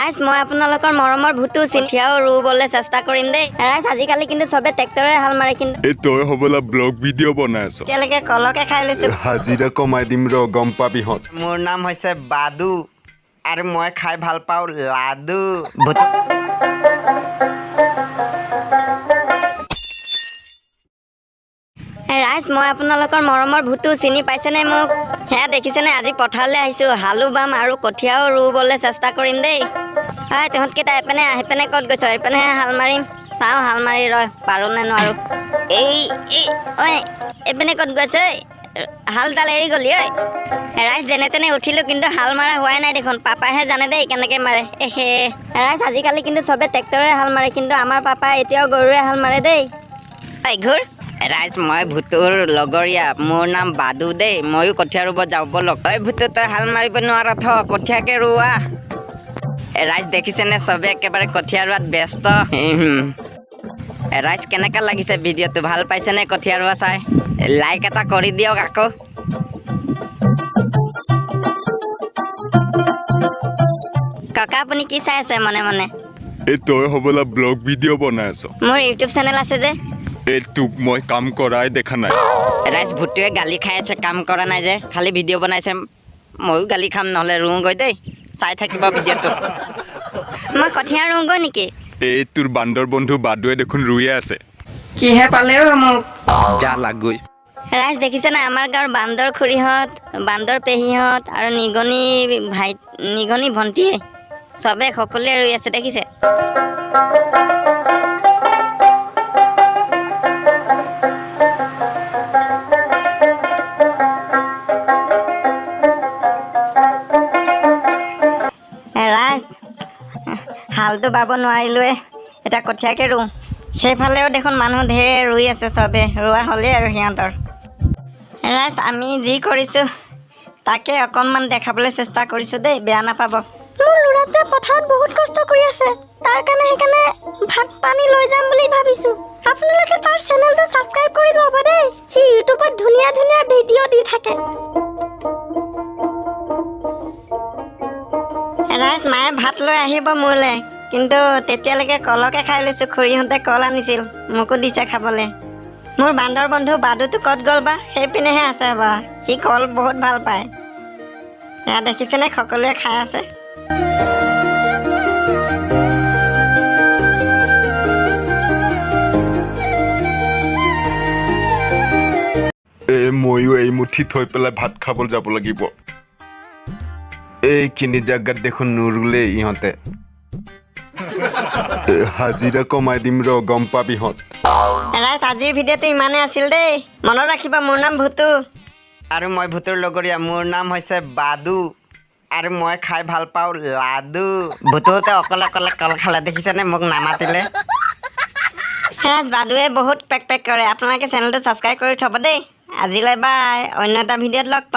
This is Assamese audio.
ৰাইজ মই আপোনালোকৰ মৰমৰ ভূতু চিন্থিয়াও ৰুবলৈ চেষ্টা কৰিম দেই। ৰাইজ আজিকালি কিন্তু চবে ট্ৰেক্টৰে হাল মাৰে, কিন্তু এই তই হ'বলা ব্লগ ভিডিঅ' বনাই আছ। এতিয়ালৈকে কলকে খাই লৈছো। হাজিৰা কমাই দিম ৰ, গম পাবিহঁত। মোৰ নাম হৈছে বাদু আৰু মই খাই ভাল পাওঁ লাডু। ৰাইজ মই আপোনালোকৰ মৰমৰ ভূতু চিনি পাইছেনে মোক? সেয়া দেখিছেনে? আজি পথাৰলৈ আহিছোঁ, হালো বাম আৰু কঠীয়াও ৰুবলৈ চেষ্টা কৰিম দেই। হয় তহঁতকেইটা এপিনে আহি পিনে ক'ত গৈছ? এইপিনেহে হাল মাৰিম, চাওঁ হাল মাৰি ৰয় পাৰোঁ নে নোৱাৰোঁ। এই ঐ এইপিনে ক'ত গৈছ? হালডাল এৰি গ'লি ঐ। ৰাইজ যেনে তেনে উঠিলোঁ, কিন্তু হাল মাৰা হোৱাই নাই দেখোন। পাপাইহে জানে দেই কেনেকৈ মাৰে। ৰাইজ আজিকালি কিন্তু চবে ট্ৰেক্টৰে হাল মাৰে, কিন্তু আমাৰ পাপাই এতিয়াও গৰুৰে হাল মাৰে দেই। ঐ ঘূৰ। ৰাইজ মই ভূতুৰ লগৰীয়া, মোৰ নাম বাদু দেই। ময়ো কঠীয়া ৰুব যাওঁ ব'লক। ঐ ভূতু তই হাল মাৰিব নোৱাৰ থ, কঠীয়াকে ৰোৱা। ৰাইজ দেখিছেনে চবে একেবাৰে কঠীয়া ৰোৱাত ব্যস্ত। ৰাইজ কেনেকুৱা লাগিছে ভিডিঅ'টো? ভাল পাইছেনে কঠীয়া ৰোৱা চাই? লাইক এটা কৰি দিয়ক আকৌ। ককা আপুনি কি চাই আছে মনে মনে? এই তই হ'বলা ব্লগ ভিডিঅ' বনাই আছ। মোৰ ইউটিউব চেনেল আছে যে। এই তোক মই কাম কৰাই দেখা নাই। ৰাইজ ভূতুৱে গালি খাই আছে, কাম কৰা নাই যে, খালি ভিডিঅ' বনাইছে। ময়ো গালি খাম, নহ'লে ৰুওঁগৈ দেই। চাই থাকিব ভিডিঅ'টো। মই কঠীয়া ৰুওঁগৈ নেকি? এই তোৰ বান্দৰ বন্ধু বাদুৱে দেখোন ৰুইয়ে আছে। কিহে পালেও মোক যা লাগৈ। ৰাইজ দেখিছেনে আমাৰ গাঁৱৰ বান্দৰ খুৰীহঁত, বান্দৰ পেহীহঁত আৰু নিগনি ভণ্টিয়ে চবে সকলোৱে ৰুই আছে দেখিছে। ৰাইজ হালটো বাব নোৱাৰিলোৱে, এতিয়া কঠীয়াকে ৰুওঁ। সেইফালেও দেখোন মানুহ ঢেৰ ৰুই আছে, চবে ৰোৱা হ'লেই আৰু সিহঁতৰ। ৰাইজ আমি যি কৰিছোঁ তাকে অকণমান দেখাবলৈ চেষ্টা কৰিছোঁ দেই, বেয়া নাপাব। মোৰ ল'ৰাটোৱে পথাৰত বহুত কষ্ট কৰি আছে, তাৰ কাৰণে সেইকাৰণে ভাত পানী লৈ যাম বুলি ভাবিছোঁ। আপোনালোকে তাৰ চেনেলটো ছাবস্ক্ৰাইব কৰি ল'ব দেই, সি ইউটিউবত ধুনীয়া ধুনীয়া ভিডিঅ' দি থাকে। ৰাইজ মায়ে ভাত লৈ আহিব মোলৈ, কিন্তু তেতিয়ালৈকে কলকে খাই লৈছোঁ। খুৰীহঁতে কল আনিছিল, মোকো দিছে খাবলৈ। মোৰ বান্দৰ বন্ধু বাদুটো ক'ত গ'ল বা? সেইপিনেহে আছে বা, সি কল বহুত ভাল পায়। এয়া দেখিছেনে সকলোৱে খাই আছে। ময়ো এই মুঠি থৈ পেলাই ভাত খাবলৈ যাব লাগিব। এইখিনি জেগাত দেখোন নুৰুলে ইহঁতে। হাজিৰা কমাই দিম ৰ, গম পাবিহঁত। ৰাইজ আজিৰ ভিডিঅ'টো ইমানেই আছিল দেই। মনত ৰাখিবা মোৰ নাম ভূতু। আৰু মই ভূতুৰ লগৰীয়া, মোৰ নাম হৈছে বাদু আৰু মই খাই ভাল পাওঁ লাডু। ভূতুহঁতে অকলে অকলে কল খালে দেখিছেনে, মোক নামাতিলে। ৰাইজ বাদুৱে বহুত পেক কৰে। আপোনালোকে চেনেলটো ছাবস্ক্ৰাইব কৰি থ'ব দেই। আজিলৈ বাই, অন্য এটা ভিডিঅ'ত লগ পাম।